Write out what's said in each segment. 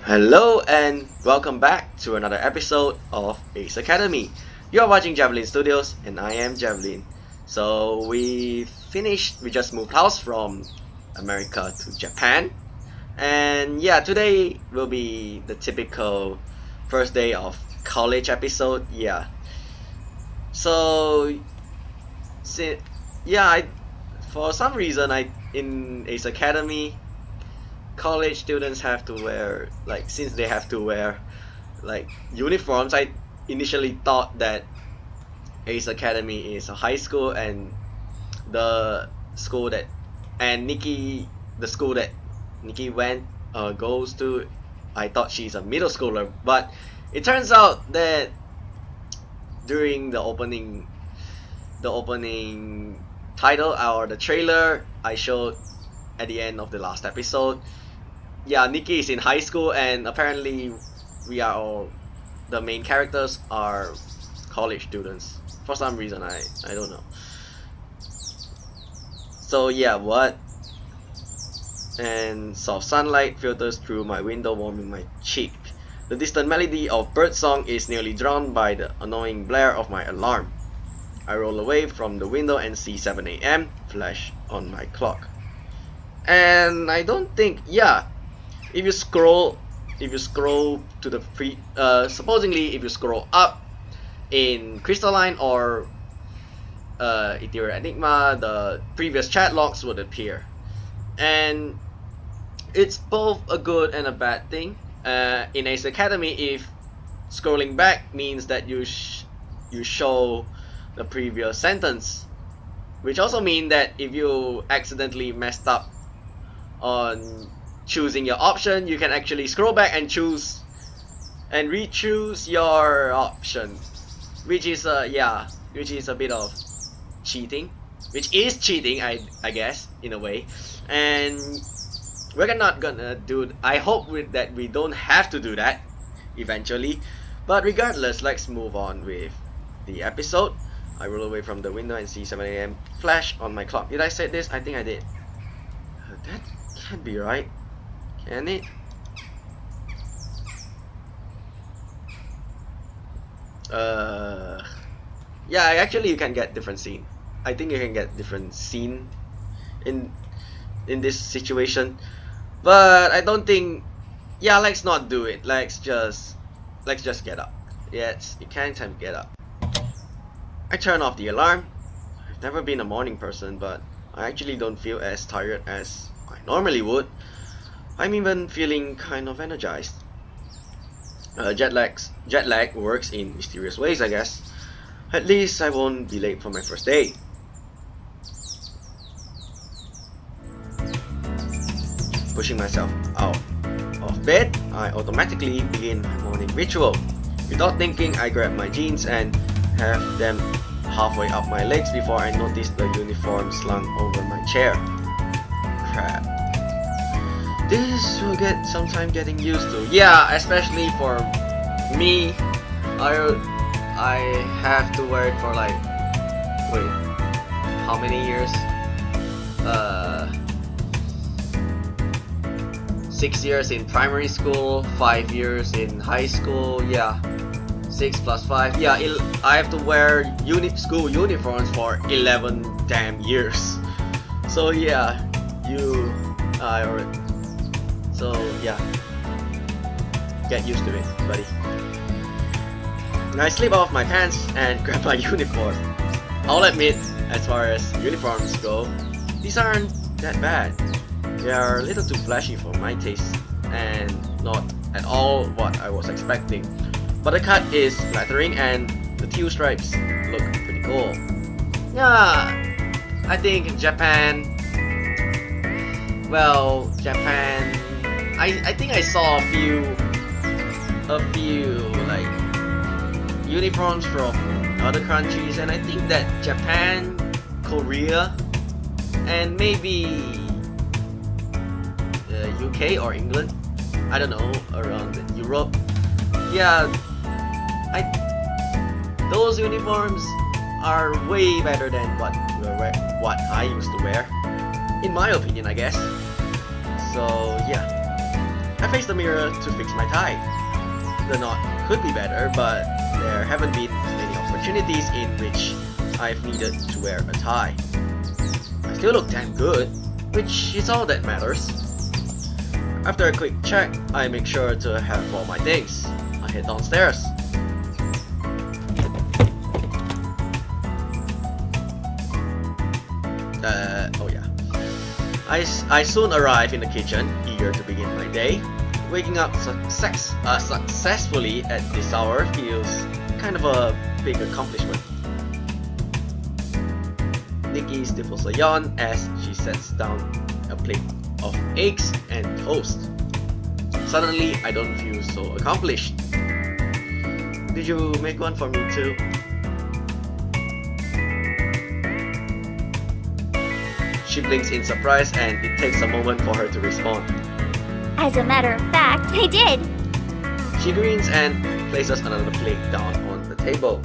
Hello and welcome back to another episode of Ace Academy. You are watching Javelin Studios and I am Javelin. So we just moved house from America to Japan. And yeah, today will be the typical first day of college episode. Yeah. So, si- yeah, for some reason in Ace Academy college students have to wear since they have to wear uniforms. I initially thought that Ace Academy is a high school and the school that and Nikki the school that Nikki went goes to, I thought she's a middle schooler, but it turns out that during the opening title or the trailer I showed at the end of the last episode, yeah, Nikki is in high school, and apparently we are all the main characters are college students for some reason. I don't know. So yeah, what? And soft sunlight filters through my window, warming my cheek. The distant melody of birdsong is nearly drowned by the annoying blare of my alarm. I roll away from the window and see 7 a.m. flash on my clock. And I don't think, yeah, if you scroll to the supposedly if you scroll up in Crystalline or Ethereal Enigma, the previous chat logs would appear, and it's both a good and a bad thing. In Ace Academy, if scrolling back means that you show the previous sentence, which also means that if you accidentally messed up on choosing your option, you can actually scroll back and choose and re-choose your option, which is a bit of cheating, which is cheating, I guess, in a way. And we're not gonna do. I hope that we don't have to do that eventually. But regardless, let's move on with the episode. I roll away from the window and see 7 a.m. flash on my clock. Did I say this? I think I did. That can't be right. Can it? Yeah, actually you can get different scene. I think you can get different scene in this situation, but I don't think. Yeah, let's not do it. Let's just get up. Yes, it can time to get up. I turn off the alarm. I've never been a morning person, but I actually don't feel as tired as I normally would. I'm even feeling kind of energized. Jet lag works in mysterious ways, I guess. At least I won't be late for my first day. Pushing myself out of bed, I automatically begin my morning ritual. Without thinking, I grab my jeans and have them halfway up my legs before I notice the uniform slung over my chair. Crap. This will get some time getting used to. Yeah, especially for me. I have to wear it for wait, how many years? 6 years in primary school, 5 years in high school. Yeah, 6 plus 5. Yeah, I have to wear school uniforms for 11 damn years. So yeah, so yeah, get used to it, buddy. I slip off my pants and grab my uniform. I'll admit, as far as uniforms go, these aren't that bad. They are a little too flashy for my taste and not at all what I was expecting. But the cut is flattering and the teal stripes look pretty cool. Yeah, I think Japan. Well, Japan. I think I saw a few uniforms from other countries, and I think that Japan, Korea, and maybe UK or England, I don't know, around Europe. Yeah, those uniforms are way better than what I used to wear, in my opinion, I guess. So yeah, I face the mirror to fix my tie. The knot could be better, but there haven't been many opportunities in which I've needed to wear a tie. I still look damn good, which is all that matters. After a quick check, I make sure to have all my things. I head downstairs. Oh yeah. I soon arrive in the kitchen, eager to begin my day. Waking up successfully at this hour feels kind of a big accomplishment. Nikki stifles a yawn as she sets down a plate of eggs and toast. Suddenly, I don't feel so accomplished. Did you make one for me too? She blinks in surprise and it takes a moment for her to respond. As a matter of fact, I did. She grins and places another plate down on the table.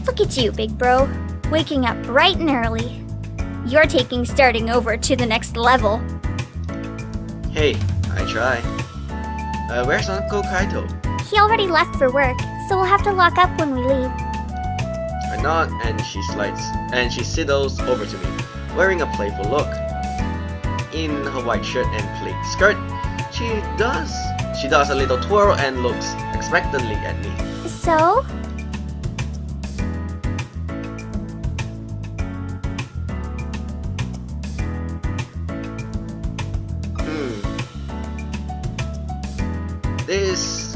Look at you, big bro. Waking up bright and early. You're taking starting over to the next level. Hey, I try. Where's Uncle Kaito? He already left for work, so we'll have to lock up when we leave. I nod and she sidles over to me, wearing a playful look. In her white shirt and pleat skirt, she does a little twirl and looks expectantly at me. So? This,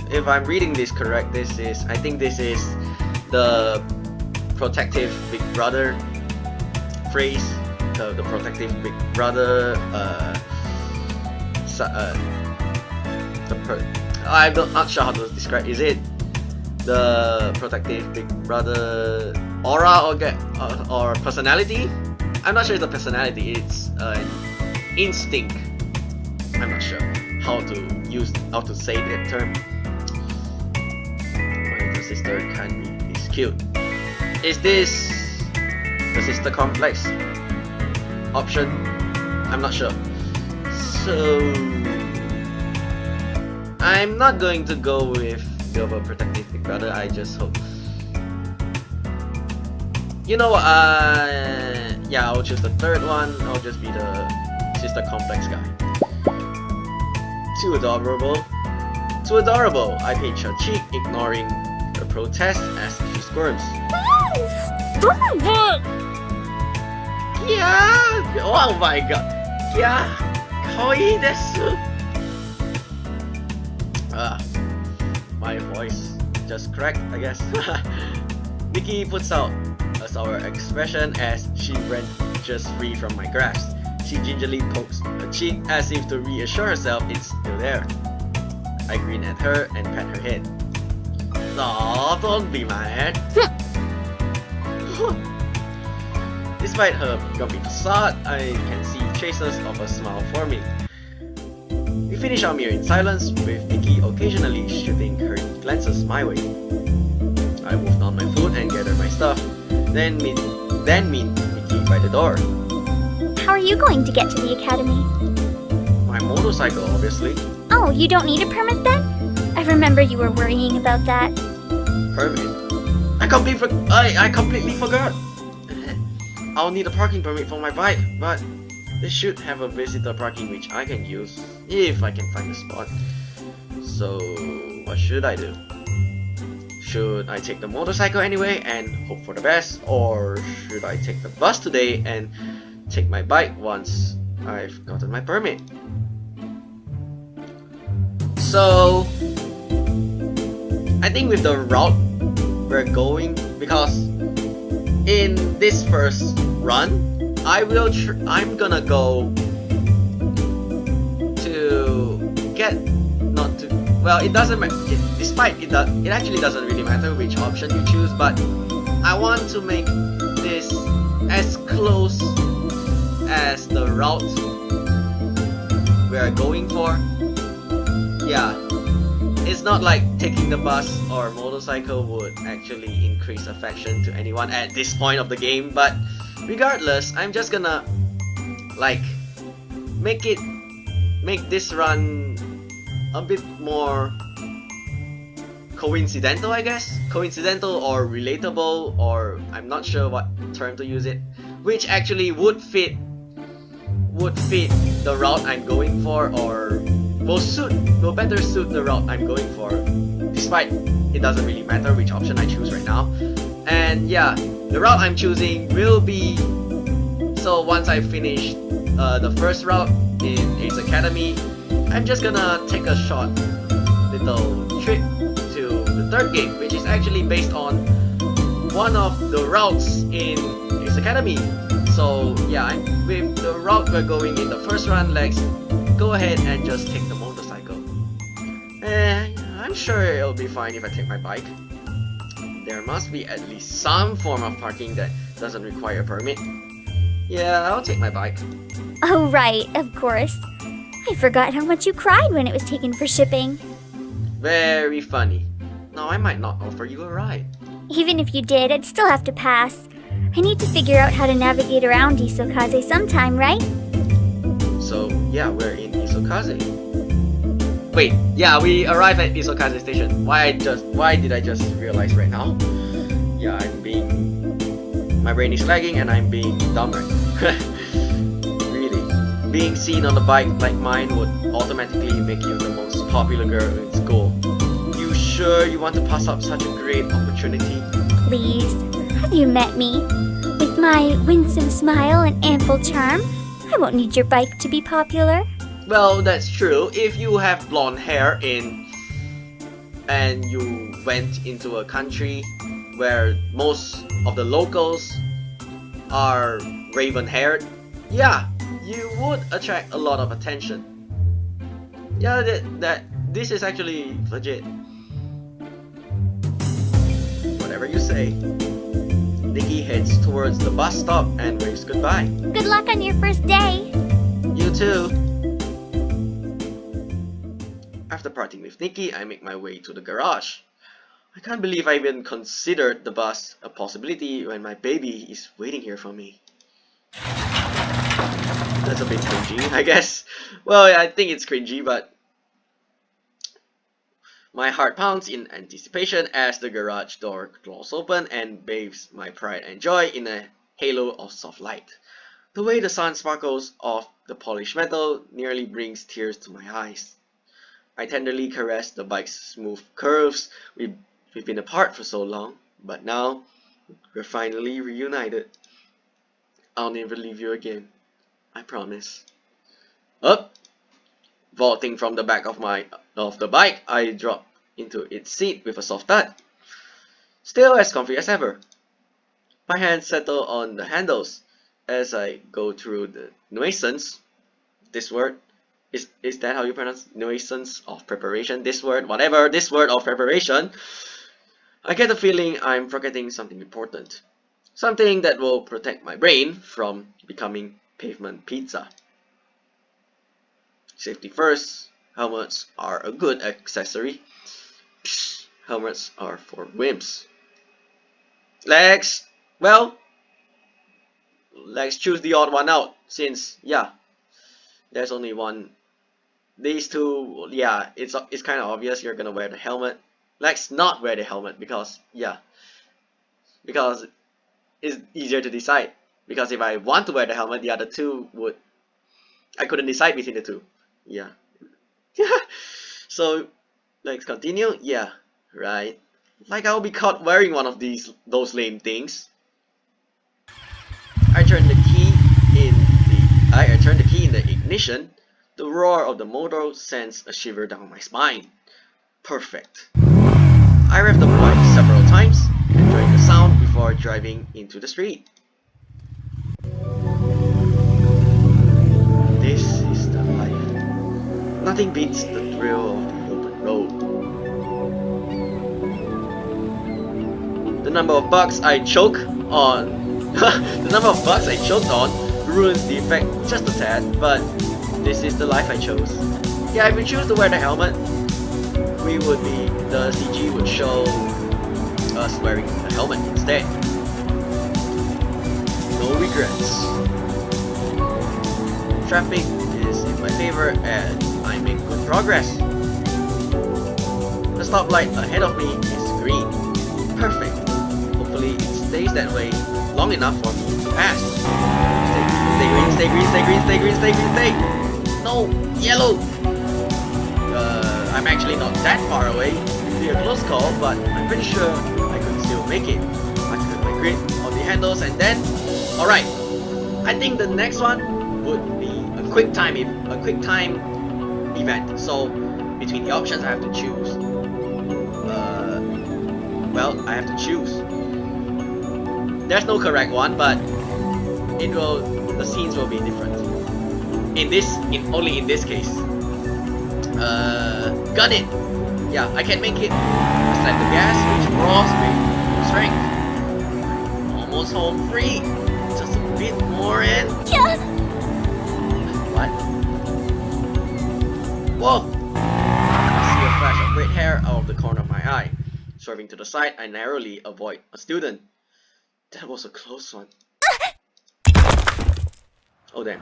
if I'm reading this correct, I think this is the protective big brother phrase, the protective big brother, I'm not sure how to describe. Is it the protective big brother aura or personality? I'm not sure it's a personality, it's an instinct. I'm not sure how to say that term. My little sister is cute. Is this the sister complex option? I'm not sure. So I'm not going to go with the overprotective big brother. I just hope. You know what? Yeah, I'll choose the third one. I'll just be the sister complex guy. Too adorable. Too adorable. I pinch her cheek, ignoring her protest as she squirms. Yeah. Oh my god. Yeah. Kawaii desu. My voice just cracked, I guess. Nikki puts out a sour expression as she wrenches free from my grasp. She gingerly pokes her cheek as if to reassure herself it's still there. I grin at her and pat her head. Aw, don't be mad. Despite her grumpy facade, I can see traces of a smile forming. We finish our meal in silence, with Nikki occasionally shooting her glances my way. I wolf down my food and gather my stuff, then meet Nikki by the door. How are you going to get to the academy? My motorcycle, obviously. Oh, you don't need a permit then? I remember you were worrying about that. Permit? I completely forgot! I'll need a parking permit for my bike, but they should have a visitor parking which I can use, if I can find a spot. So, what should I do? Should I take the motorcycle anyway and hope for the best, or should I take the bus today and take my bike once I've gotten my permit? So I think with the route we're going, because in this first run I'm gonna go to get not to well it doesn't matter, it actually doesn't really matter which option you choose, but I want to make this as close as the route we are going for. Yeah, it's not like taking the bus or motorcycle would actually increase affection to anyone at this point of the game, but regardless, I'm just gonna like make this run a bit more coincidental, I guess. Coincidental or relatable, or I'm not sure what term to use it, which actually would fit the route I'm going for, or will better suit the route I'm going for, despite it doesn't really matter which option I choose right now. And yeah, the route I'm choosing will be, so once I finish the first route in Ace Academy, I'm just gonna take a short little trip to the third game, which is actually based on one of the routes in Ace Academy. So yeah, with the route we're going in the first run, let's go ahead and just take the motorcycle. I'm sure it'll be fine if I take my bike. There must be at least some form of parking that doesn't require a permit. Yeah, I'll take my bike. Oh, right, of course. I forgot how much you cried when it was taken for shipping. Very funny. Now I might not offer you a ride. Even if you did, I'd still have to pass. I need to figure out how to navigate around Isokaze sometime, right? So yeah, we're in Isokaze. Wait, yeah, we arrived at Isokaze station. Why did I just realize right now? Yeah, my brain is lagging and I'm being dumb right now. Really, being seen on a bike like mine would automatically make you the most popular girl in school. You sure you want to pass up such a great opportunity? Please, have you met me? With my winsome smile and ample charm, I won't need your bike to be popular. Well, that's true. If you have blonde hair and you went into a country where most of the locals are raven-haired, yeah, you would attract a lot of attention. Yeah, this is actually legit. Whatever you say. Nikki heads towards the bus stop and waves goodbye. Good luck on your first day. You too. After parting with Nikki, I make my way to the garage. I can't believe I even considered the bus a possibility when my baby is waiting here for me. That's a bit cringy, I guess. Well, I think it's cringy, but my heart pounds in anticipation as the garage door claws open and bathes my pride and joy in a halo of soft light. The way the sun sparkles off the polished metal nearly brings tears to my eyes. I tenderly caress the bike's smooth curves. We've been apart for so long, but now we're finally reunited. I'll never leave you again. I promise. Up! Vaulting from the back of the bike, I drop into its seat with a soft thud. Still as comfy as ever. My hands settle on the handles as I go through the nuisance. This word, is that how you pronounce nuisance of preparation? This word of preparation. I get the feeling I'm forgetting something important. Something that will protect my brain from becoming pavement pizza. Safety first. Helmets are a good accessory. Helmets are for wimps. Let's choose the odd one out, since yeah, there's only one. These two, yeah, it's kind of obvious you're gonna wear the helmet. Let's not wear the helmet because it's easier to decide. Because if I want to wear the helmet, the other two I couldn't decide between the two. Yeah. So let's continue. Yeah, right. Like I'll be caught wearing one of those lame things. I turn the key in the ignition. The roar of the motor sends a shiver down my spine. Perfect. I rev the bike several times, enjoying the sound before driving into the street. This is the life. Nothing beats the thrill of the open road. The number of bugs I choked on ruins the effect just a tad, but this is the life I chose. Yeah, if we choose to wear the helmet, the CG would show us wearing the helmet instead. No regrets. Traffic is in my favor and I make good progress. stoplight ahead of me is green. Perfect. Hopefully it stays that way long enough for me to pass. Stay green, stay green, stay green, stay green, stay green, stay! No! Yellow! I'm actually not that far away. It'd be a close call, but I'm pretty sure I could still make it. I turn my grip on the handles and then... Alright, I think the next one would be a quick time event. So, between the options I have to choose. Well, I have to choose. There's no correct one, but the scenes will be different. Only in this case. Got it! Yeah, I can make it. Just like the gas, which roars with strength. Almost home free. Just a bit more and... What? Whoa! I see a flash of red hair out of the corner of my eye. Swerving to the side, I narrowly avoid a student. That was a close one. Oh damn.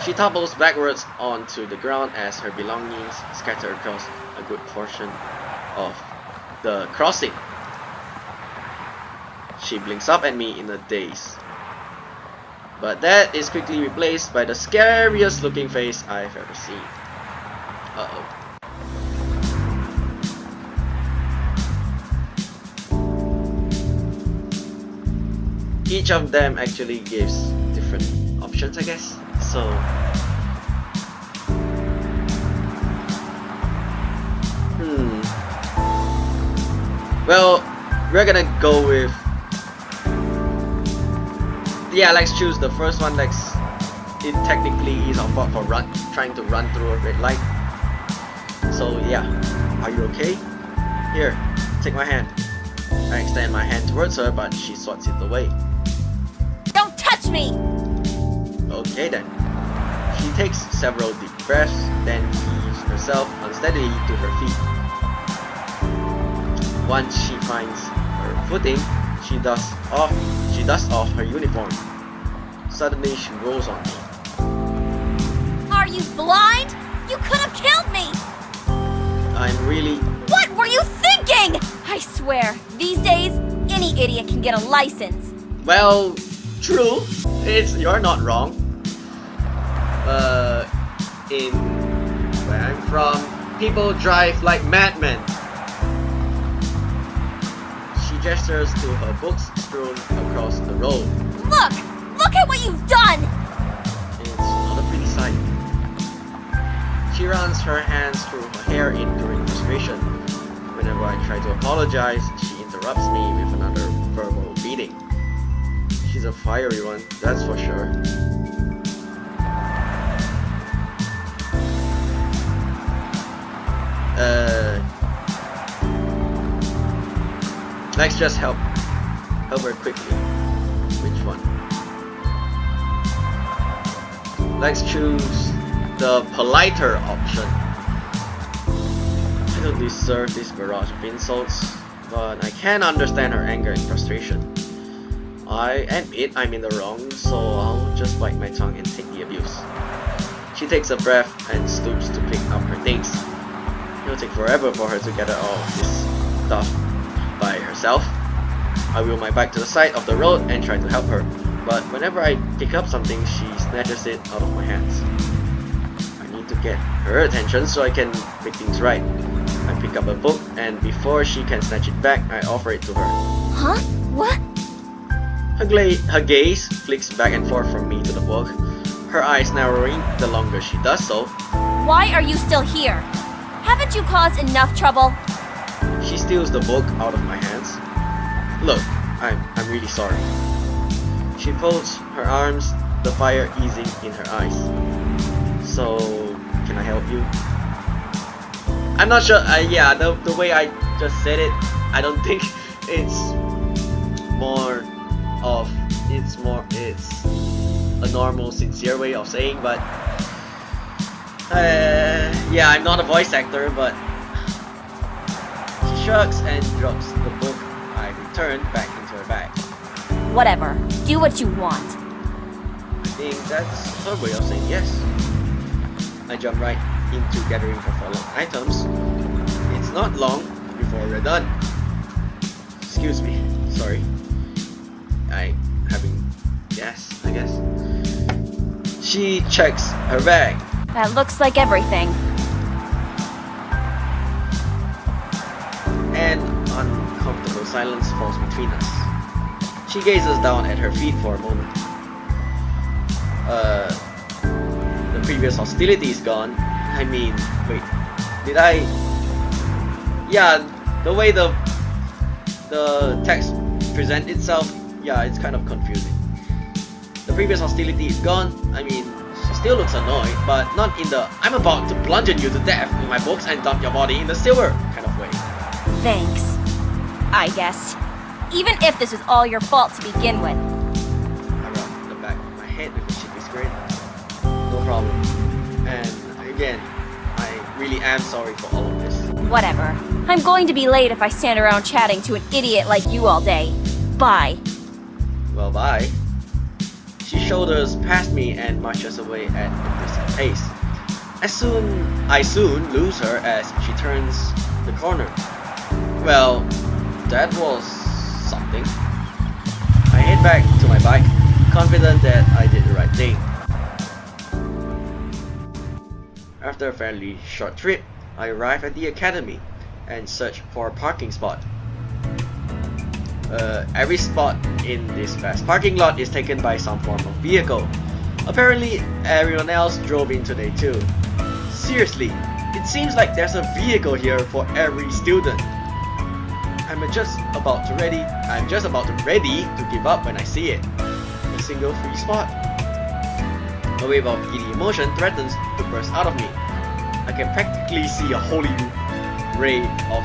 She topples backwards onto the ground as her belongings scatter across a good portion of the crossing. She blinks up at me in a daze. But that is quickly replaced by the scariest looking face I've ever seen. Uh-oh. Each of them actually gives different options, I guess. So well, we're gonna go with, yeah, let's choose the first one. It technically is our fault for trying to run through a red light. So yeah, are you okay? Here, take my hand. I extend my hand towards her, but she swats it away. Don't touch me! Okay then. She takes several deep breaths, then heaves herself unsteadily to her feet. Once she finds her footing, she dusts off her uniform. Suddenly she rolls on me. Are you blind? You could have killed me! I'm really... What were you thinking? I swear, these days, any idiot can get a license. Well, true. You're not wrong. In where I'm from, people drive like madmen. She gestures to her books strewn across the road. Look at what you've done! It's not a pretty sight. She runs her hands through her hair in growing frustration. Whenever I try to apologize, she interrupts me with another verbal beating. She's a fiery one, that's for sure. Let's just help her quickly. Which one? Let's choose the politer option. I don't deserve this barrage of insults, but I can understand her anger and frustration. I admit I'm in the wrong, so I'll just bite my tongue and take the abuse. She takes a breath and stoops to pick up her things. It'll take forever for her to gather all of this stuff by herself. I wheel my bike to the side of the road and try to help her, but whenever I pick up something, she snatches it out of my hands. I need to get her attention so I can make things right. I pick up a book, and before she can snatch it back, I offer it to her. Huh? What? Her gaze flicks back and forth from me to the book, her eyes narrowing the longer she does so. Why are you still here? Haven't you caused enough trouble? She steals the book out of my hands. Look, I'm really sorry. She folds her arms, the fire easing in her eyes. So, can I help you? I'm not sure, yeah, the way I just said it, I don't think it's a normal, sincere way of saying, but yeah, I'm not a voice actor, but she shrugs and drops the book. I return back into her bag. Whatever. Do what you want. I think that's her way of saying yes. I jump right into gathering her fallen items. It's It's not long before we're done. Excuse me, sorry. I having gas, I guess. She checks her bag. That looks like everything. An uncomfortable silence falls between us. She gazes down at her feet for a moment. The previous hostility is gone. I mean, wait, did I? Yeah, the way the text presents itself, yeah, it's kind of confusing. The previous hostility is gone. I mean, she still looks annoyed, but not in the "I'm about to bludgeon you to death with my books and dump your body in the sewer" kind of way. Thanks. I guess. Even if this was all your fault to begin with. I rub the back of my head with a shaky grin. No problem. And again, I really am sorry for all of this. Whatever. I'm going to be late if I stand around chatting to an idiot like you all day. Bye. Well, bye. She shoulders past me and marches away at a brisk pace. I soon lose her as she turns the corner. Well, that was something. I head back to my bike, confident that I did the right thing. After a fairly short trip, I arrive at the academy and search for a parking spot. Every spot in this vast parking lot is taken by some form of vehicle. Apparently, everyone else drove in today too. Seriously, it seems like there's a vehicle here for every student. I'm just about to ready to give up when I see it. A single free spot. A wave of giddy emotion threatens to burst out of me. I can practically see a holy ray of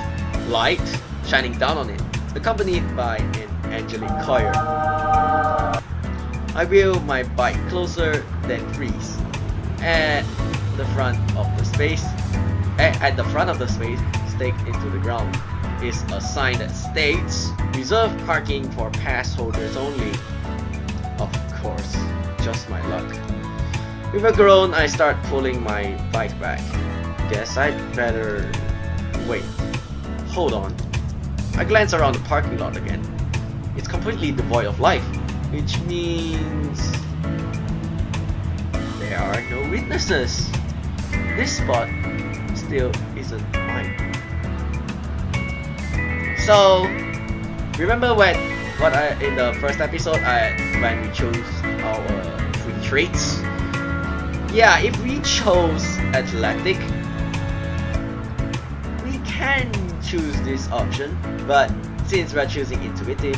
light shining down on it, accompanied by an angelic choir. I wheel my bike closer, then freeze. At the front of the space, staked into the ground, is a sign that states "Reserved parking for pass holders only." Of course, just my luck. With a groan, I start pulling my bike back. Guess I'd better wait. Hold on. I glance around the parking lot again. It's completely devoid of life, which means there are no witnesses. This spot still isn't mine. So, remember in the first episode when we chose our three traits? Yeah, if we chose athletic, we can choose this option, but since we're choosing intuitive,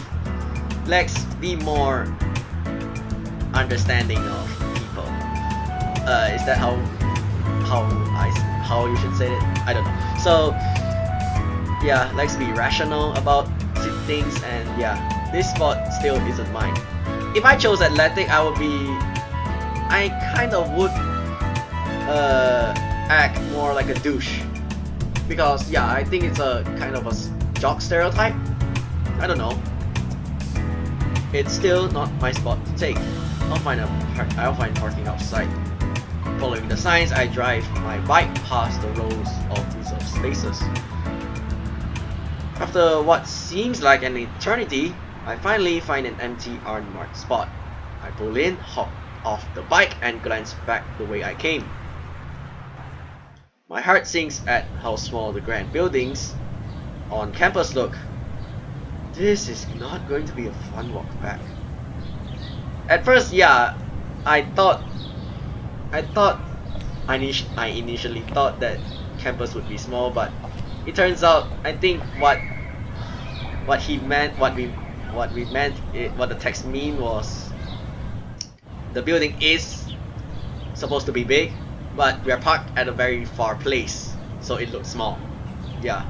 let's be more understanding of people. Is that how you should say it? I don't know. So yeah, let's be rational about things, and yeah, this spot still isn't mine. If I chose athletic, I kind of would act more like a douche, because yeah, I think it's a kind of a jock stereotype. I don't know. It's still not my spot to take. I'll find parking outside. Following the signs, I drive my bike past the rows of reserved spaces. After what seems like an eternity, I finally find an empty unmarked spot. I pull in, hop off the bike, and glance back the way I came. My heart sinks at how small the grand buildings on campus look. This is not going to be a fun walk back. At first, yeah, I initially thought that campus would be small, but it turns out I think what the text mean was the building is supposed to be big, but we are parked at a very far place, so it looks small. Yeah.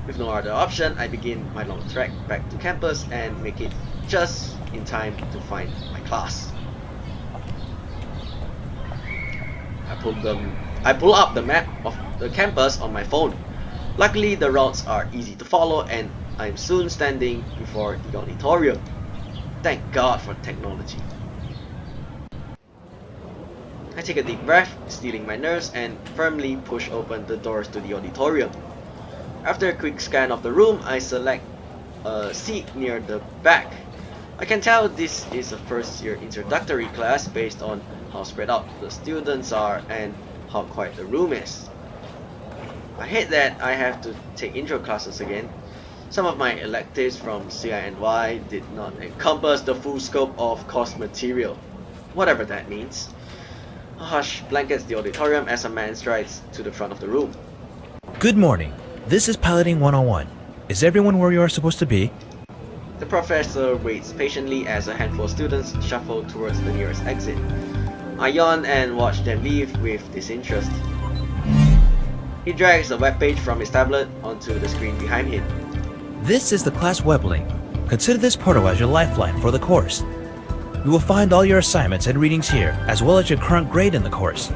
With no other option, I begin my long trek back to campus and make it just in time to find my class. I pull up the map of the campus on my phone. Luckily, the routes are easy to follow, and I'm soon standing before the auditorium. Thank God for technology. I take a deep breath, steeling my nerves, and firmly push open the doors to the auditorium. After a quick scan of the room, I select a seat near the back. I can tell this is a first-year introductory class based on how spread out the students are and how quiet the room is. I hate that I have to take intro classes again. Some of my electives from CI&Y did not encompass the full scope of course material, whatever that means. A hush blankets the auditorium as a man strides to the front of the room. Good morning. This is Piloting 101. Is everyone where you are supposed to be? The professor waits patiently as a handful of students shuffle towards the nearest exit. I yawn and watch them leave with disinterest. He drags a webpage from his tablet onto the screen behind him. This is the class web link. Consider this portal as your lifeline for the course. You will find all your assignments and readings here, as well as your current grade in the course.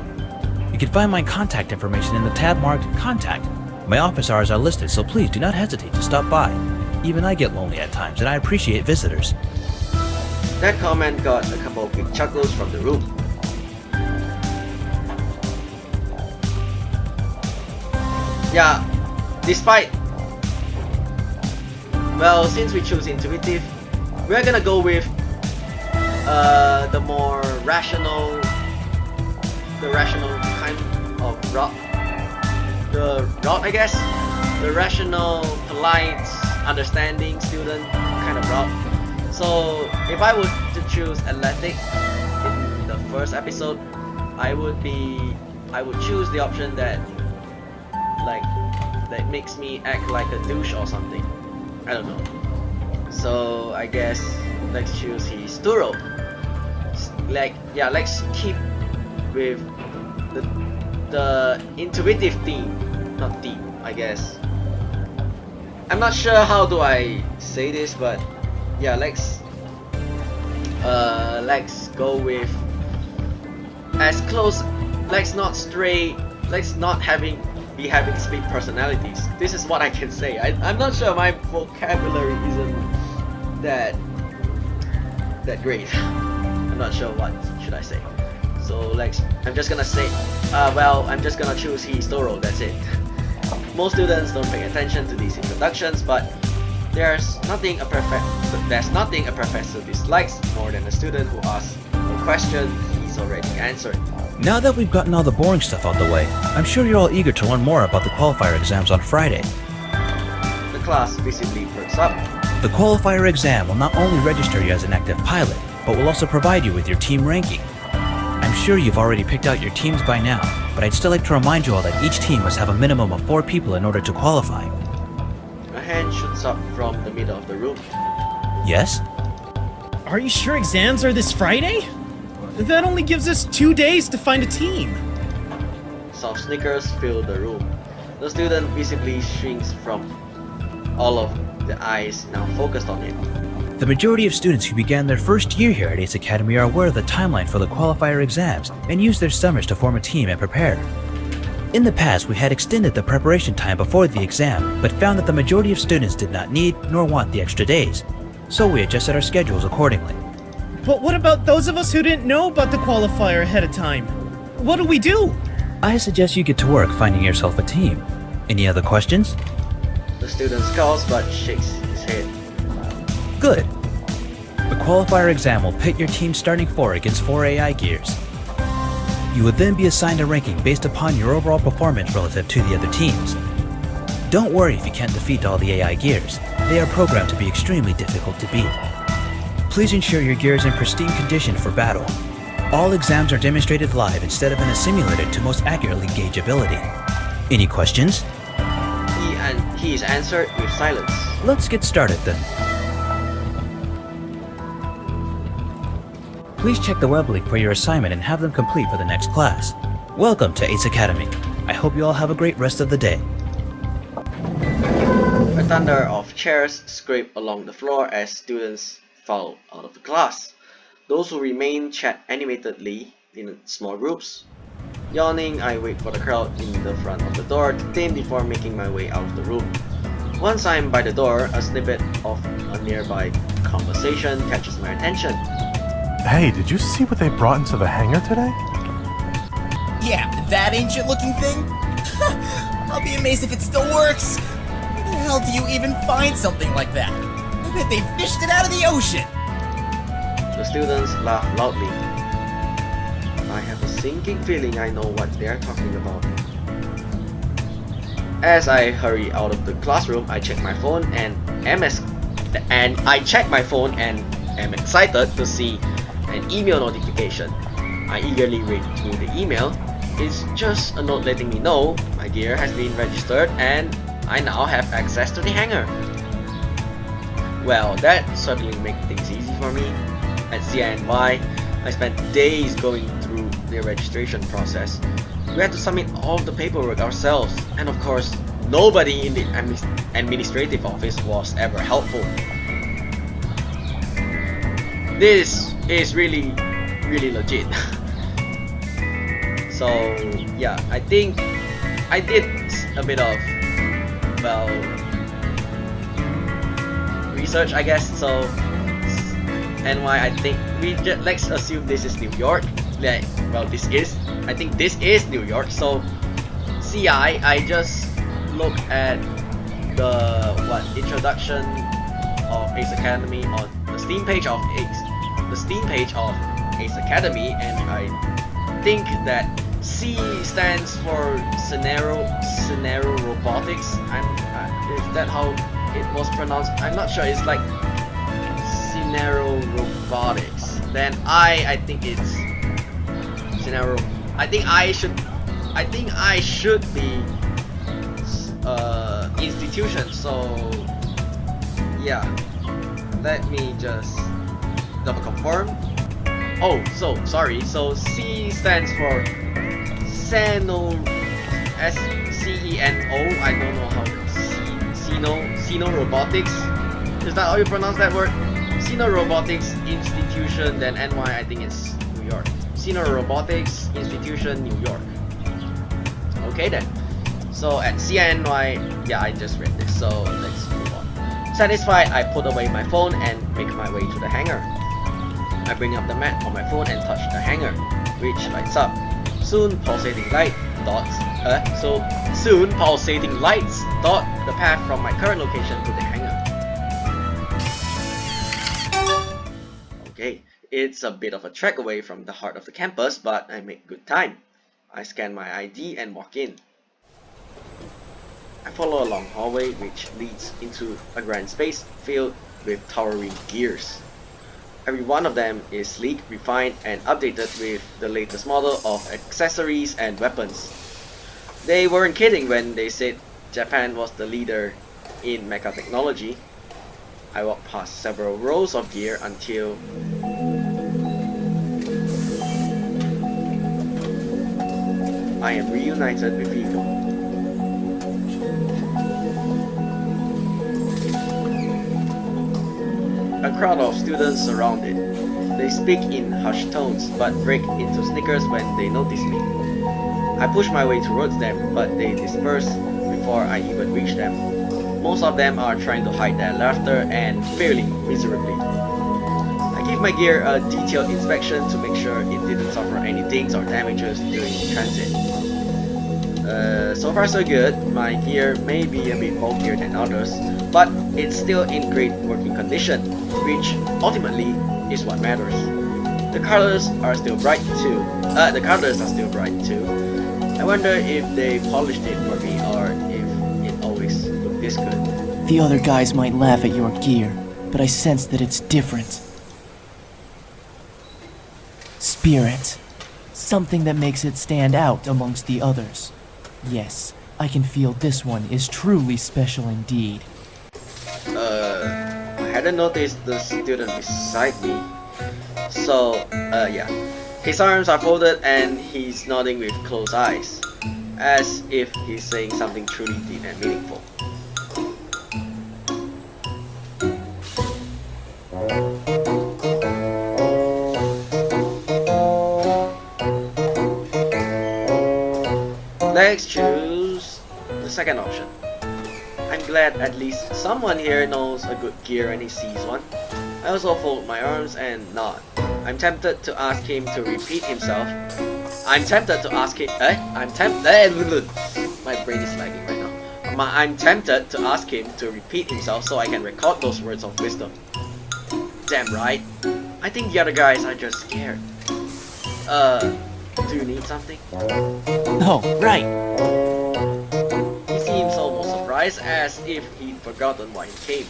You can find my contact information in the tab marked Contact. My office hours are listed, so please do not hesitate to stop by. Even I get lonely at times, and I appreciate visitors. That comment got a couple of quick chuckles from the room. Yeah, despite... Well, since we choose intuitive, we're gonna go with the more rational... The rational kind of route. I guess. The rational, polite, understanding student kind of route. So if I were to choose athletic in the first episode, I would choose the option that makes me act like a douche or something. I don't know. So I guess let's choose his Turo. Let's keep with the intuitive theme, not theme, I guess. I'm not sure how do I say this, but yeah, let's go with as close. Let's not stray. Let's not be having split personalities. This is what I can say. I'm not sure my vocabulary isn't that great. I'm not sure what should I say. So I'm just gonna say, I'm just gonna choose his Toro. That's it. Most students don't pay attention to these introductions, but there's nothing a professor dislikes more than a student who asks a question he's already answered. Now that we've gotten all the boring stuff out the way, I'm sure you're all eager to learn more about the qualifier exams on Friday. The class visibly perks up. The qualifier exam will not only register you as an active pilot, but will also provide you with your team ranking. I'm sure you've already picked out your teams by now, but I'd still like to remind you all that each team must have a minimum of 4 people in order to qualify. A hand shoots up from the middle of the room. Yes? Are you sure exams are this Friday? That only gives us 2 days to find a team. Soft snickers fill the room. The student visibly shrinks from all of the eyes now focused on him. The majority of students who began their first year here at Ace Academy are aware of the timeline for the qualifier exams and use their summers to form a team and prepare. In the past, we had extended the preparation time before the exam, but found that the majority of students did not need nor want the extra days, so we adjusted our schedules accordingly. But what about those of us who didn't know about the qualifier ahead of time? What do we do? I suggest you get to work finding yourself a team. Any other questions? The student scowls but shakes his head. Good. The qualifier exam will pit your team's starting 4 against 4 AI gears. You will then be assigned a ranking based upon your overall performance relative to the other teams. Don't worry if you can't defeat all the AI gears. They are programmed to be extremely difficult to beat. Please ensure your gear is in pristine condition for battle. All exams are demonstrated live instead of in a simulator to most accurately gauge ability. Any questions? He is answered with silence. Let's get started then. Please check the web link for your assignment and have them complete for the next class. Welcome to Ace Academy. I hope you all have a great rest of the day. A thunder of chairs scrape along the floor as students fall out of the class. Those who remain chat animatedly in small groups. Yawning, I wait for the crowd in the front of the door to thin before making my way out of the room. Once I'm by the door, a snippet of a nearby conversation catches my attention. Hey, did you see what they brought into the hangar today? Yeah, that ancient-looking thing? I'll be amazed if it still works. Where the hell do you even find something like that? I bet they fished it out of the ocean. The students laugh loudly. I have a sinking feeling I know what they're talking about. As I hurry out of the classroom, I check my phone and am excited to see an email notification. I eagerly read through the email. It's just a note letting me know my gear has been registered and I now have access to the hangar. Well, that certainly makes things easy for me. At CNY, I spent days going through the registration process. We had to submit all of the paperwork ourselves, and of course, nobody in the administrative office was ever helpful. This is really legit. So yeah, I think I did a bit of, well, research, I guess. So NY, I think let's assume this is New York. Like, well, I think this is New York. So CI, I just look at the introduction of Ace Academy on the Steam page of Ace Academy, and I think that C stands for Cenorobotics. Is that how it was pronounced? I'm not sure. It's like Cenorobotics. Then I think it's Cenero. I think I should be institution. So yeah, let me just double confirm. Oh, so sorry. So C stands for Cenorobotics. I don't know how Cenorobotics. Is that how you pronounce that word? Cenorobotics Institution. Then NY, I think it's New York. Cenorobotics Institution, New York. Okay then. So at CNY, yeah, I just read this. So let's move on. Satisfied, I put away my phone and make my way to the hangar. I bring up the map on my phone and touch the hangar, which lights up. Soon pulsating lights dot the path from my current location to the hangar. Okay, it's a bit of a trek away from the heart of the campus, but I make good time. I scan my ID and walk in. I follow a long hallway which leads into a grand space filled with towering gears. Every one of them is sleek, refined, and updated with the latest model of accessories and weapons. They weren't kidding when they said Japan was the leader in mecha technology. I walked past several rows of gear until I am reunited with Vigo. A crowd of students surround it. They speak in hushed tones, but break into snickers when they notice me. I push my way towards them, but they disperse before I even reach them. Most of them are trying to hide their laughter and failing miserably. I give my gear a detailed inspection to make sure it didn't suffer any dings or damages during transit. So far so good. My gear may be a bit bulkier than others, but it's still in great working condition, which ultimately is what matters. The colors are still bright too. I wonder if they polished it for me or if it always looked this good. The other guys might laugh at your gear, but I sense that it's different. Spirit. Something that makes it stand out amongst the others. Yes, I can feel this one is truly special indeed. I hadn't noticed the student beside me. So, yeah. His arms are folded and he's nodding with closed eyes, as if he's saying something truly deep and meaningful. Let's choose the second option. I'm glad at least someone here knows a good gear when he sees one. I also fold my arms and nod. I'm tempted to ask him to repeat himself. I'm tempted to ask him. My brain is lagging right now. I'm tempted to ask him to repeat himself so I can record those words of wisdom. Damn right. I think the other guys are just scared. Do you need something? Oh, right. He seems almost surprised, as if he'd forgotten why he came.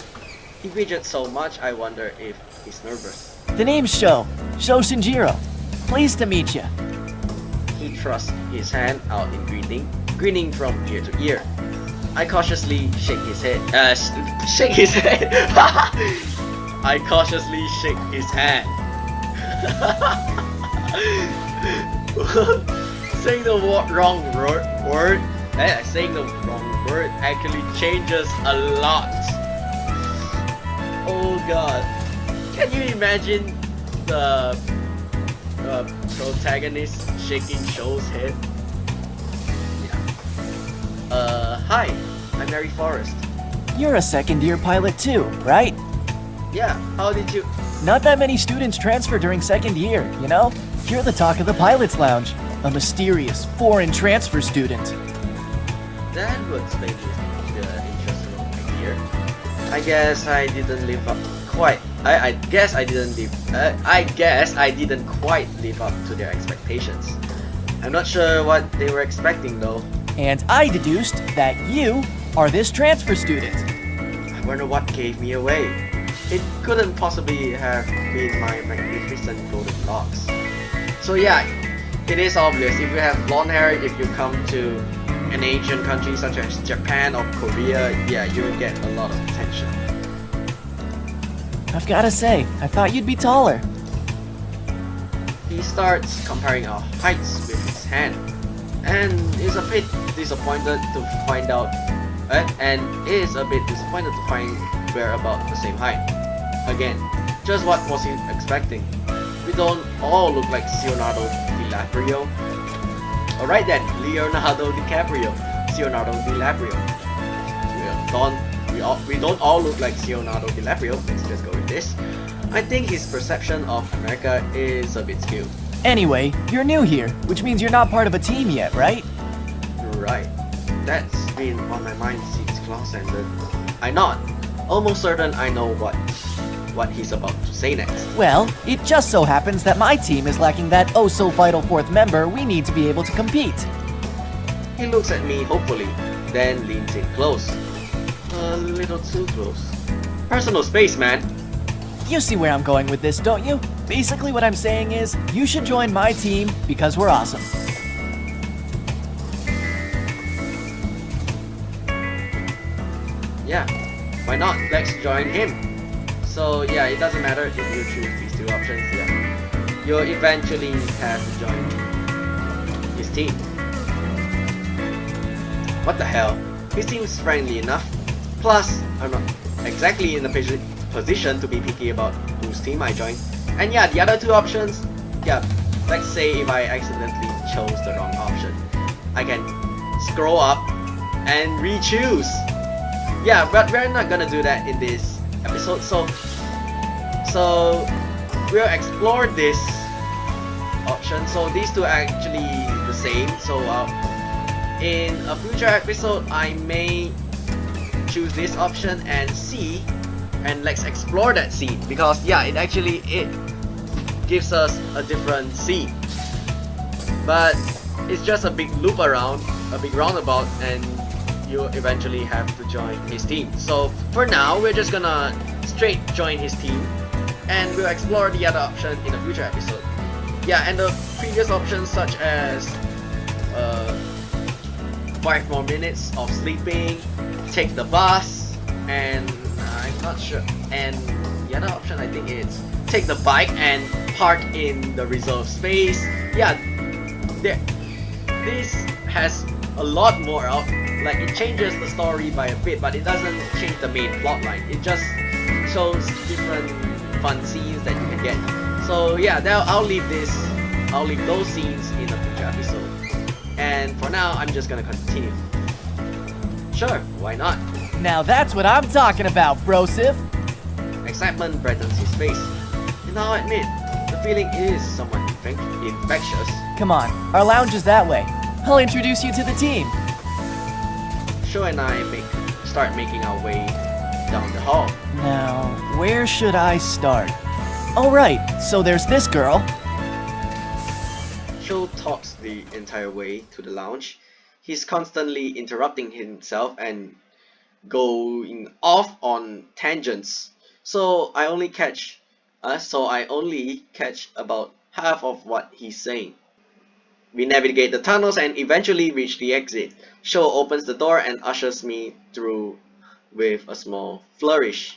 He fidgets so much, I wonder if he's nervous. The name's Sho Shinjiro. Pleased to meet you. He thrusts his hand out in greeting, grinning from ear to ear. I cautiously shake his head. Shake his head. I cautiously shake his hand. Saying the wrong word. Saying the wrong word actually changes a lot. Oh god. Can you imagine the protagonist shaking Sho's head? Yeah. Hi, I'm Mary Forrest. You're a second-year pilot too, right? Yeah, how did you... Not that many students transfer during second year, you know? You're the talk of the pilot's lounge. A mysterious, foreign transfer student. That would explain the interest around my year. I guess I didn't live up quite... I guess I didn't quite live up to their expectations. I'm not sure what they were expecting though. And I deduced that you are this transfer student. I wonder what gave me away. It couldn't possibly have been my magnificent golden locks. So yeah, it is obvious if you have blonde hair, if you come to an Asian country such as Japan or Korea, yeah, you'll get a lot of attention. I've gotta say, I thought you'd be taller. He starts comparing our heights with his hand, and is a bit disappointed to find we're about the same height. Again, just what was he expecting? We don't all look like Leonardo DiCaprio. Alright then, Leonardo DiCaprio. We don't all look like Leonardo DiCaprio. Let's just go with this. I think his perception of America is a bit skewed. Anyway, you're new here, which means you're not part of a team yet, right? Right. That's been on my mind since class ended. I'm not. Almost certain I know what he's about to say next. Well, it just so happens that my team is lacking that oh-so-vital fourth member we need to be able to compete. He looks at me hopefully, then leans in close. A little too close. Personal space, man. You see where I'm going with this, don't you? Basically what I'm saying is, you should join my team because we're awesome. Yeah, why not? Let's join him. So yeah, it doesn't matter if you choose these two options, yeah. You'll eventually have to join his team. What the hell? He seems friendly enough. Plus, I'm not exactly in the position to be picky about whose team I join. And yeah, the other two options, yeah, let's say if I accidentally chose the wrong option, I can scroll up and re-choose. Yeah, but we're not gonna do that in this episode, so we'll explore this option. So these two are actually the same, so in a future episode I may choose this option and see, and let's explore that scene, because yeah, it gives us a different scene, but it's just a big loop around, a big roundabout, and you eventually have to join his team. So for now, we're just gonna straight join his team, and we'll explore the other option in a future episode. Yeah, and the previous options such as 5 more minutes of sleeping, take the bus, and I'm not sure, and the other option I think is take the bike and park in the reserved space. Yeah, this has a lot more out. Like, it changes the story by a bit, but it doesn't change the main plot line. It just shows different fun scenes that you can get. So yeah, I'll leave those scenes in a future episode. And for now, I'm just gonna continue. Sure, why not? Now that's what I'm talking about, brosif. Excitement brightens his face. And I'll admit, The feeling is somewhat infectious. Come on, our lounge is that way. I'll introduce you to the team. Sho and I start making our way down the hall. Now, where should I start? All right, so there's this girl. Sho talks the entire way to the lounge. He's constantly interrupting himself and going off on tangents. So I only catch about half of what he's saying. We navigate the tunnels and eventually reach the exit. Sho opens the door and ushers me through with a small flourish.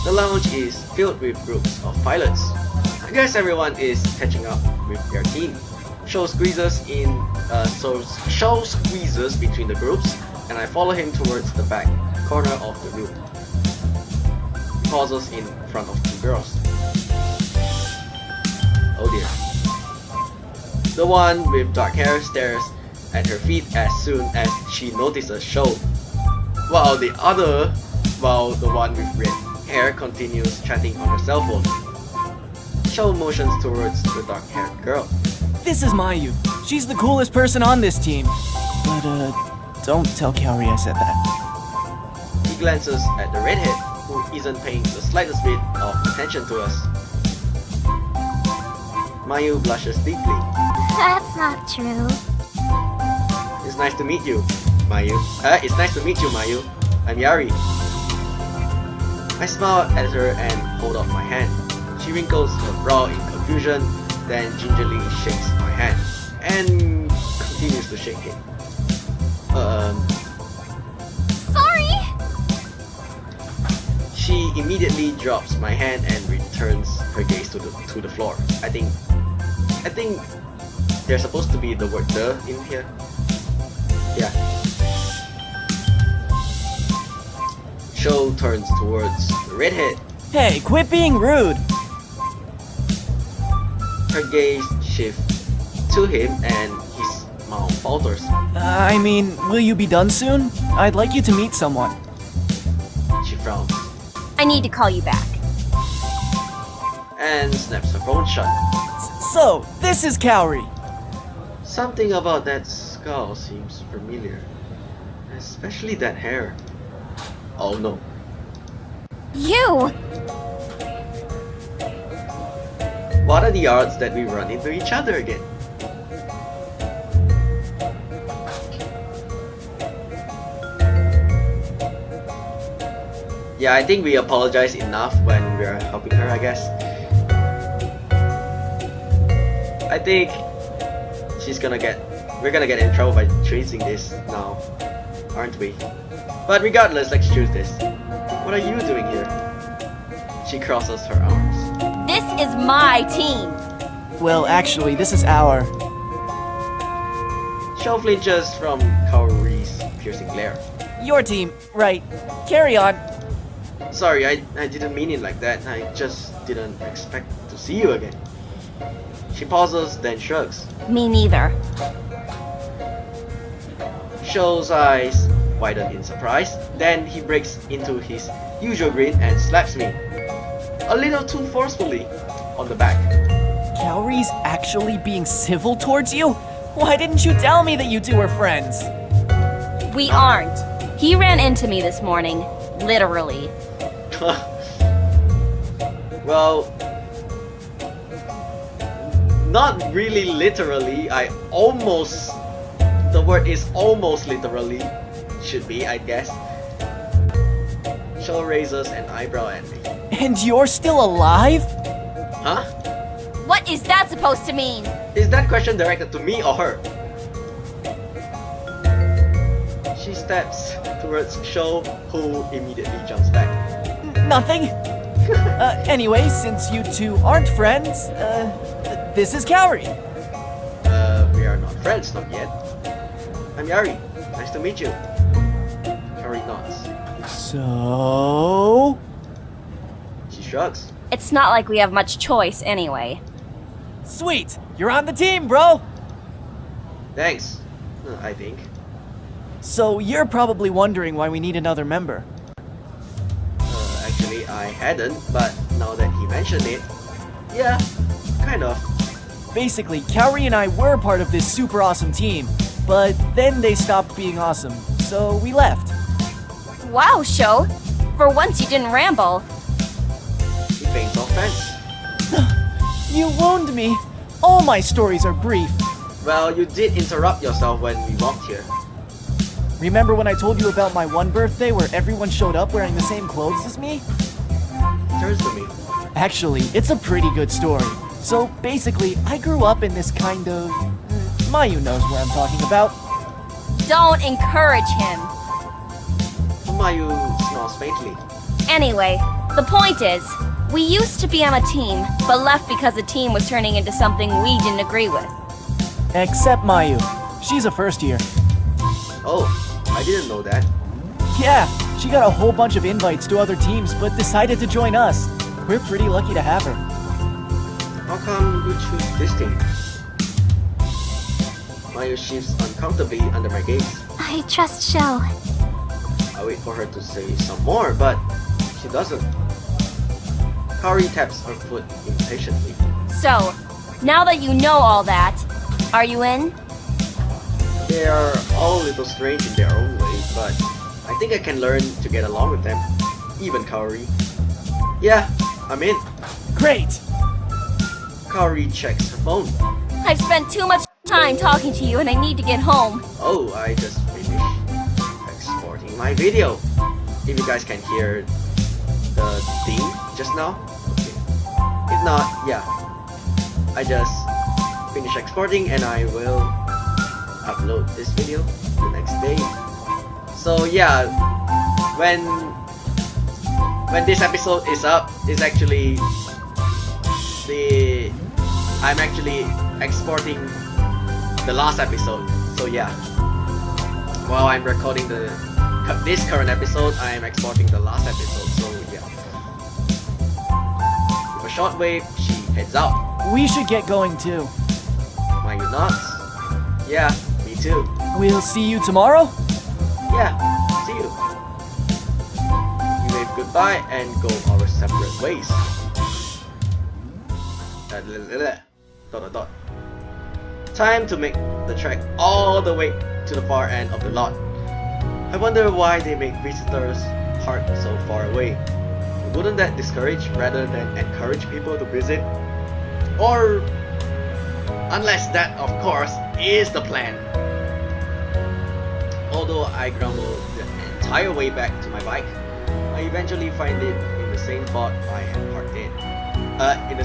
The lounge is filled with groups of pilots. I guess everyone is catching up with their team. Sho squeezes between the groups, and I follow him towards the back corner of the room. He pauses in front of two girls. Oh dear. The one with dark hair stares at her feet as soon as she notices Sho, while the one with red hair continues chatting on her cell phone. Sho motions towards the dark-haired girl. This is Mayu. She's the coolest person on this team. But, don't tell Kaori I said that. He glances at the redhead, who isn't paying the slightest bit of attention to us. Mayu blushes deeply. That's not true. It's nice to meet you, Mayu. Mayu. I'm Yari. I smile at her and hold out my hand. She wrinkles her brow in confusion, then gingerly shakes my hand, and continues to shake it. Sorry! She immediately drops my hand and returns her gaze to the floor. I think there's supposed to be the word "the" in here. Yeah. Sho turns towards the redhead. Hey, quit being rude! Her gaze shifts to him and his mouth falters. I mean, will you be done soon? I'd like you to meet someone. She frowns I need to call you back. and snaps her phone shut. So, this is Kaori. Something about that skull seems familiar, especially that hair. Oh no. You! What are the odds that we run into each other again? Yeah, I think we apologize enough when we're helping her, I guess. I think we're gonna get in trouble by chasing this now, aren't we? But regardless, let's choose this. What are you doing here? She crosses her arms. This is my team. Well, actually, this is our... Sho flinches from Kaori's piercing glare. Your team, right. Carry on. Sorry, I didn't mean it like that. I just didn't expect to see you again. She pauses, then shrugs. Me neither. Sho's eyes widen in surprise. Then he breaks into his usual grin and slaps me, a little too forcefully, on the back. Kaori's actually being civil towards you? Why didn't you tell me that you two were friends? We aren't. He ran into me this morning. Literally. Well, not really literally. The word is almost literally. Should be, I guess. Sho raises an eyebrow at me. And you're still alive? Huh? What is that supposed to mean? Is that question directed to me or her? She steps towards Sho, who immediately jumps back. Nothing. Anyway, since you two aren't friends, this is Kaori. We are not friends, not yet. I'm Yari. Nice to meet you. Kaori nods. So... She shrugs. It's not like we have much choice anyway. Sweet! You're on the team, bro! Thanks, I think. So you're probably wondering why we need another member. Actually, I hadn't, but now that he mentioned it, Yeah, kind of. Basically, Kaori and I were part of this super awesome team, but then they stopped being awesome, so we left. Wow, Sho. For once you didn't ramble. He feigns offense. You wound me. All my stories are brief. Well, you did interrupt yourself when we walked here. Remember when I told you about my one birthday where everyone showed up wearing the same clothes as me? Turns to me. Actually, it's a pretty good story. So basically, I grew up in this kind of... Mayu knows where I'm talking about. Don't encourage him. Mayu snores faintly. Anyway, the point is, we used to be on a team, but left because the team was turning into something we didn't agree with. Except Mayu. She's a first year. Oh, I didn't know that. Yeah, she got a whole bunch of invites to other teams, but decided to join us. We're pretty lucky to have her. How come you choose this team? Mayu shifts uncomfortably under my gaze. I trust Sho. I wait for her to say some more, but she doesn't. Kaori taps her foot impatiently. So, now that you know all that, are you in? They are all a little strange in their own way, but I think I can learn to get along with them. Even Kaori. Yeah, I'm in. Great! Kaori checks her phone. I've spent too much time talking to you and I need to get home. Oh, I just finished exporting my video. If you guys can hear the theme just now, okay. If not, yeah. I just finished exporting and I will upload this video the next day. So yeah, when this episode is up, it's actually I'm actually exporting the last episode. So yeah, while I'm recording this current episode, I am exporting the last episode. So yeah, with a short wave, she heads out. We should get going too. Mayu nods. Yeah, me too. We'll see you tomorrow? Yeah, see you. We wave goodbye and go our separate ways. Dot, dot, dot. Time to make the trek all the way to the far end of the lot. I wonder why they make visitors park so far away. Wouldn't that discourage rather than encourage people to visit? Or unless that, of course, is the plan. Although I grumbled the entire way back to my bike, I eventually find it in the same spot I had parked it. In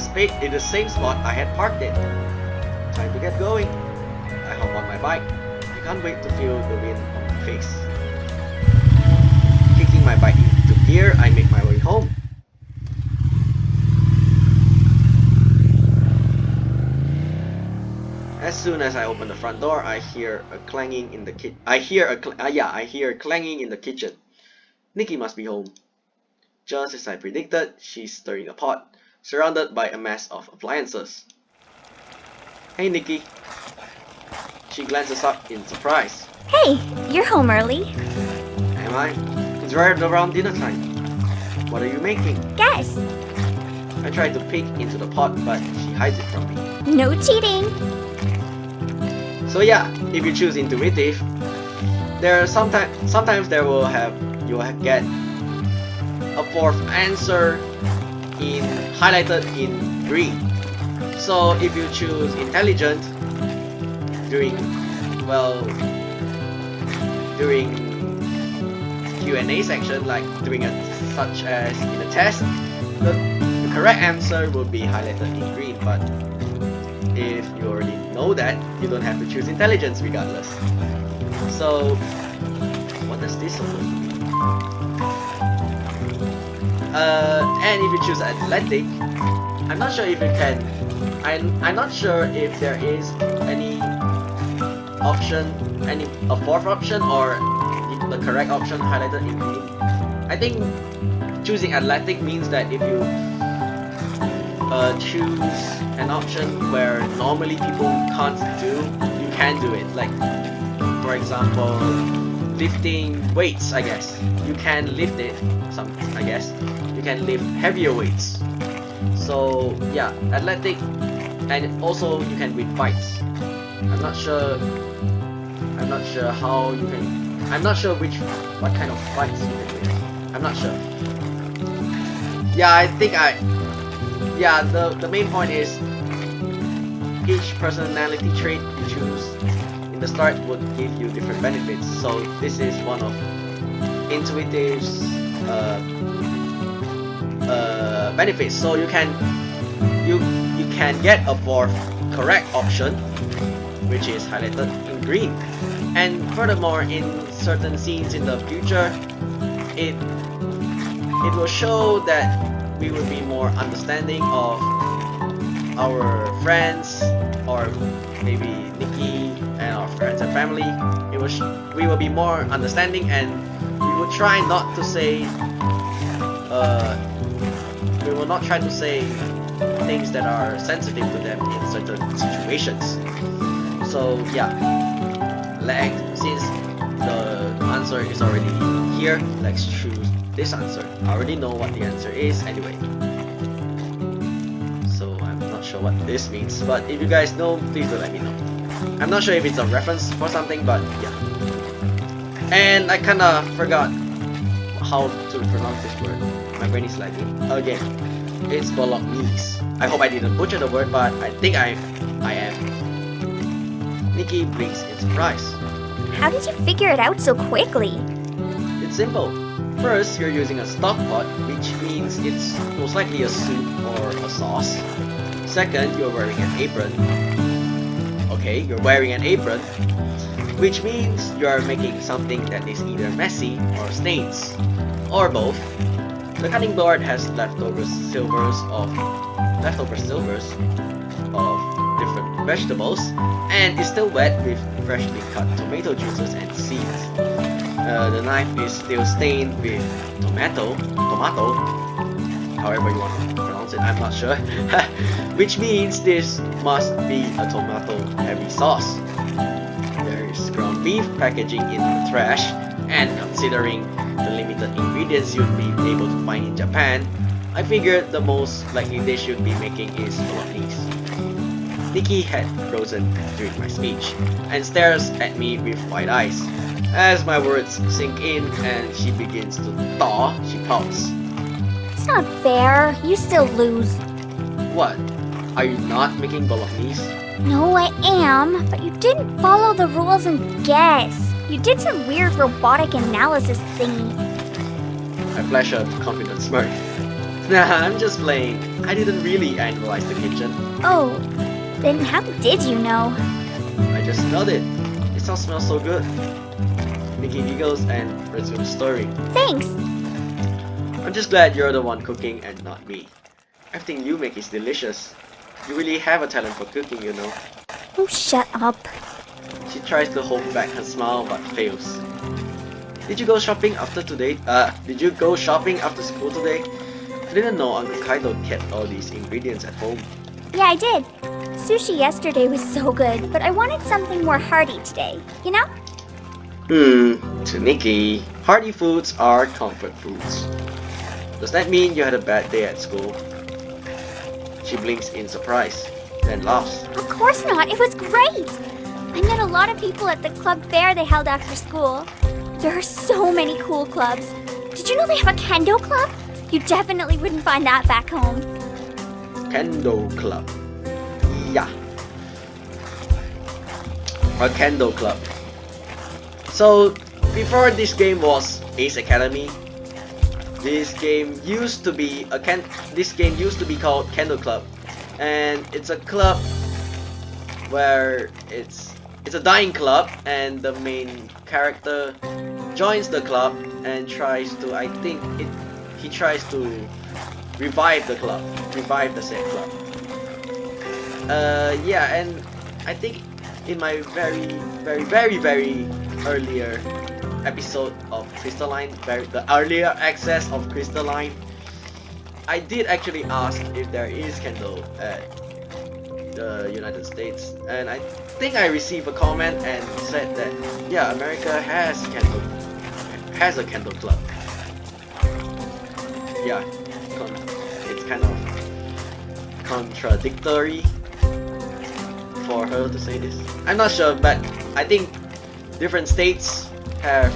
the same spot I had parked it. Time to get going. I hop on my bike. I can't wait to feel the wind on my face. Kicking my bike into gear, I make my way home. As soon as I open the front door, I hear a clanging in the clanging in the kitchen. Nikki must be home. Just as I predicted, she's stirring a pot, surrounded by a mess of appliances. Hey Nikki. She glances up in surprise. Hey, you're home early. Am I? It's right around dinner time. What are you making? Guess. I try to peek into the pot, but she hides it from me. No cheating. So yeah, if you choose intuitive, there are sometimes you will get a fourth answer highlighted in green. So if you choose intelligent during Q&A section, like such as in a test, the correct answer will be highlighted in green. But if you already know that, you don't have to choose intelligence regardless. So what does this supposed to mean? And if you choose athletic, I'm not sure if you can. I'm not sure if there is a fourth option or the correct option highlighted in green. I think choosing athletic means that if you choose an option where normally people can't do, you can do it. Like, for example, lifting weights, I guess. You can lift it, I guess. You can lift heavier weights. So yeah, athletic, and also you can win fights. I'm not sure. I'm not sure how you can. I'm not sure what kind of fights you can win. I'm not sure. Yeah, I think Yeah, the main point is each personality trait you choose in the start would give you different benefits. So this is one of Intuitive's benefits. So you can get a fourth correct option, which is highlighted in green. And furthermore, in certain scenes in the future, it will show that we will be more understanding of our friends, or maybe Nikki and our friends and family. We will be more understanding, and we will try not to say we will not try to say things that are sensitive to them in certain situations. So yeah, since the answer is already here, let's choose this answer. I already know what the answer is anyway, so I'm not sure what this means, but if you guys know, please do let me know. I'm not sure if it's a reference for something, but yeah. And I kinda forgot how to pronounce this word. My brain is lagging again. It's Bolognese. I hope I didn't butcher the word, but I think I am. Nikki blinks in surprise. How did you figure it out so quickly? It's simple. First, you're using a stock pot, which means it's most likely a soup or a sauce. Second, you're wearing an apron. Okay, you're wearing an apron, which means you're making something that is either messy or stains, or both. The cutting board has leftover silvers of different vegetables, and is still wet with freshly cut tomato juices and seeds. The knife is still stained with tomato, however you want to pronounce it, I'm not sure. Which means this must be a tomato-heavy sauce. There is ground beef packaging in the trash, and considering the limited ingredients you'd be able to find in Japan, I figured the most likely dish you'd be making is bolognese. Nikki had frozen during my speech, and stares at me with wide eyes. As my words sink in and she begins to thaw, she pouts. It's not fair. You still lose. What? Are you not making bolognese? No, I am, but you didn't follow the rules and guess. You did some weird robotic analysis thingy. I flash a confident smirk. Nah, I'm just playing. I didn't really analyze the kitchen. Oh, then how did you know? I just smelled it. It all smells so good. Nikki giggles and resumes stirring. Thanks. I'm just glad you're the one cooking and not me. Everything you make is delicious. You really have a talent for cooking, you know. Oh, shut up. She tries to hold back her smile but fails. Did you go shopping after school today? I didn't know Uncle Kaido kept all these ingredients at home. Yeah, I did. Sushi yesterday was so good, but I wanted something more hearty today, you know? To Nikki, hearty foods are comfort foods. Does that mean you had a bad day at school? She blinks in surprise, then laughs. Of course not, it was great! I met a lot of people at the club fair they held after school. There are so many cool clubs. Did you know they have a kendo club? You definitely wouldn't find that back home. Kendo club. Yeah. A kendo club. So, before this game was Ace Academy, this game used to be called Kendo Club, and it's a club where it's a dying club, and the main character joins the club and tries to revive the said club. Yeah, and I think in my very earlier episode of Crystalline, the earlier access of Crystalline, I did actually ask if there is Kendo at the United States, and I think I received a comment and said that yeah, America has a Kendo club. Yeah, it's kind of contradictory for her to say this. I'm not sure, but I think different states have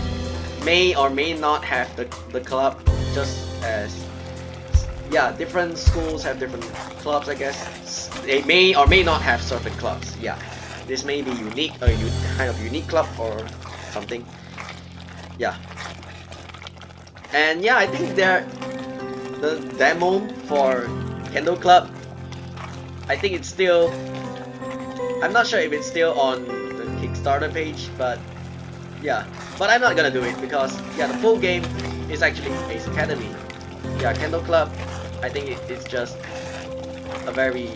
may or may not have the club, just as yeah, different schools have different clubs, I guess. They may or may not have certain clubs. Yeah, this may be unique, kind of unique club or something. Yeah, and yeah, I think the demo for Kendo Club, I think it's still, I'm not sure if it's still on the Kickstarter page, but yeah, but I'm not gonna do it because yeah, the full game is actually Ace Academy. Yeah, Kendo Club, I think it's just a very,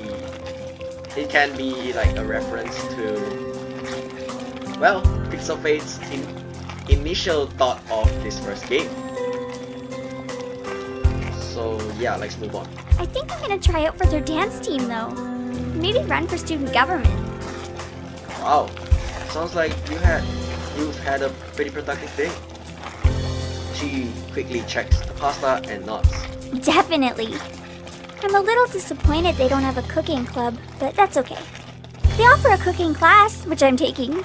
it can be like a reference to, well, Pixel Fate's initial thought of this first game. So yeah, let's move on. I think I'm gonna try out for their dance team though. Maybe run for student government. Wow, sounds like you've had a pretty productive day. She quickly checks the pasta and nods. Definitely. I'm a little disappointed they don't have a cooking club, but that's okay. They offer a cooking class, which I'm taking.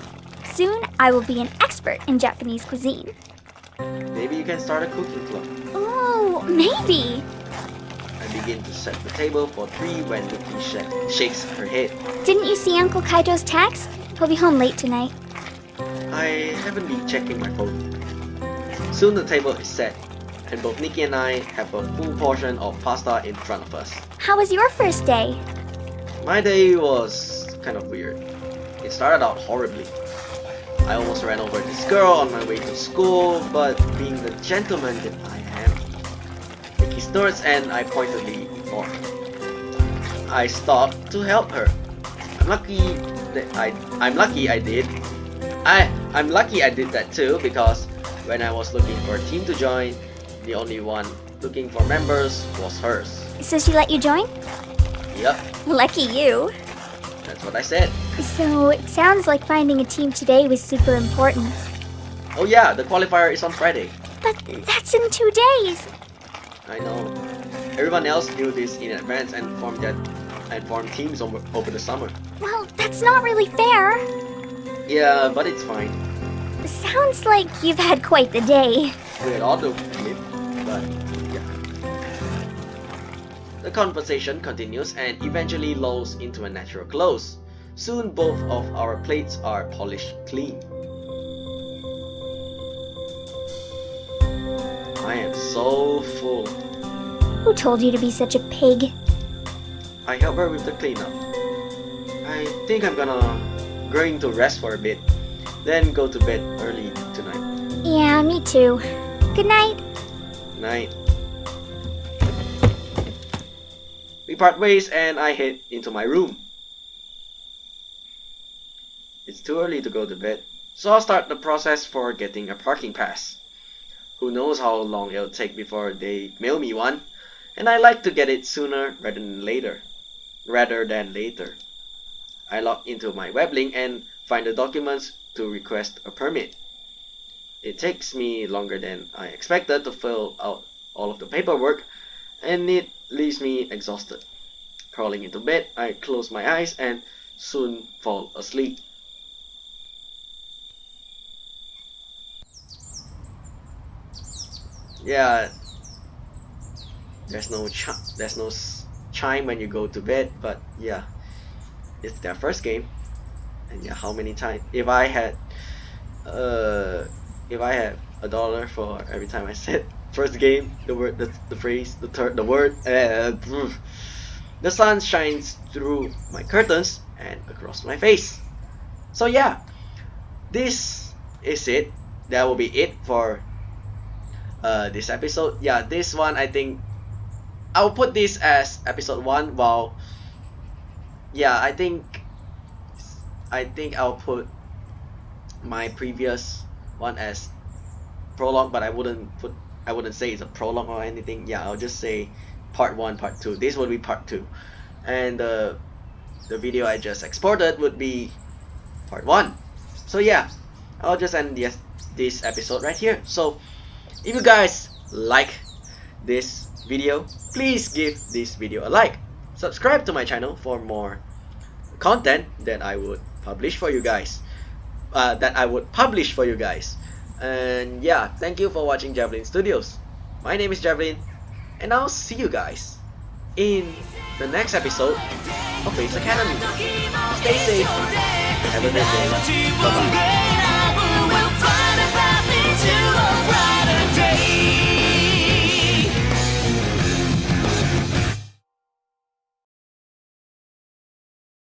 Soon, I will be an expert in Japanese cuisine. Maybe you can start a cooking club. Oh, maybe. I begin to set the table for 3 when Yuki shakes her head. Didn't you see Uncle Kaido's text? He'll be home late tonight. I haven't been checking my phone. Soon the table is set, and both Nikki and I have a full portion of pasta in front of us. How was your first day? My day was kind of weird. It started out horribly. I almost ran over this girl on my way to school, but being the gentleman that I am, Nikki snorts and I pointedly ignore her. I stopped to help her. I'm lucky I did. I'm lucky I did that too, because when I was looking for a team to join, the only one looking for members was hers. So she let you join? Yep, Lucky you. that's what I said. So it sounds like finding a team today was super important. Oh yeah, the qualifier is on Friday. But that's in 2 days. I know. Everyone else knew this in advance and formed teams over the summer. Well, that's not really fair. Yeah, but it's fine. Sounds like you've had quite the day. We had all the clip, but yeah. The conversation continues and eventually lulls into a natural close. Soon both of our plates are polished clean. I am so full. Who told you to be such a pig? I help her with the cleanup. I think I'm going to rest for a bit, then go to bed early tonight. Yeah, me too. Good night. Night. We part ways and I head into my room. It's too early to go to bed, so I'll start the process for getting a parking pass. Who knows how long it'll take before they mail me one, and I like to get it sooner rather than later. I log into my web link and find the documents to request a permit. It takes me longer than I expected to fill out all of the paperwork, and it leaves me exhausted. Crawling into bed, I close my eyes and soon fall asleep. Yeah, there's no chime when you go to bed, but yeah, it's their first game, and yeah, how many times? If I had $1 for every time I said first game, the word, the phrase, the word, the sun shines through my curtains and across my face. So yeah, this is it. That will be it for this episode. Yeah, this one I think I'll put this as episode 1. While yeah, I think I'll put my previous one as prologue, but I wouldn't say it's a prologue or anything. Yeah, I'll just say part 1, part 2. This will be part 2, and the video I just exported would be part 1. So yeah, I'll just end this episode right here. So if you guys like this video, please give this video a like. Subscribe to my channel for more content that I would publish for you guys. And yeah, thank you for watching Javelin Studios. My name is Javelin, and I'll see you guys in the next episode of Face Academy. Stay safe. Have a great day. Bye bye.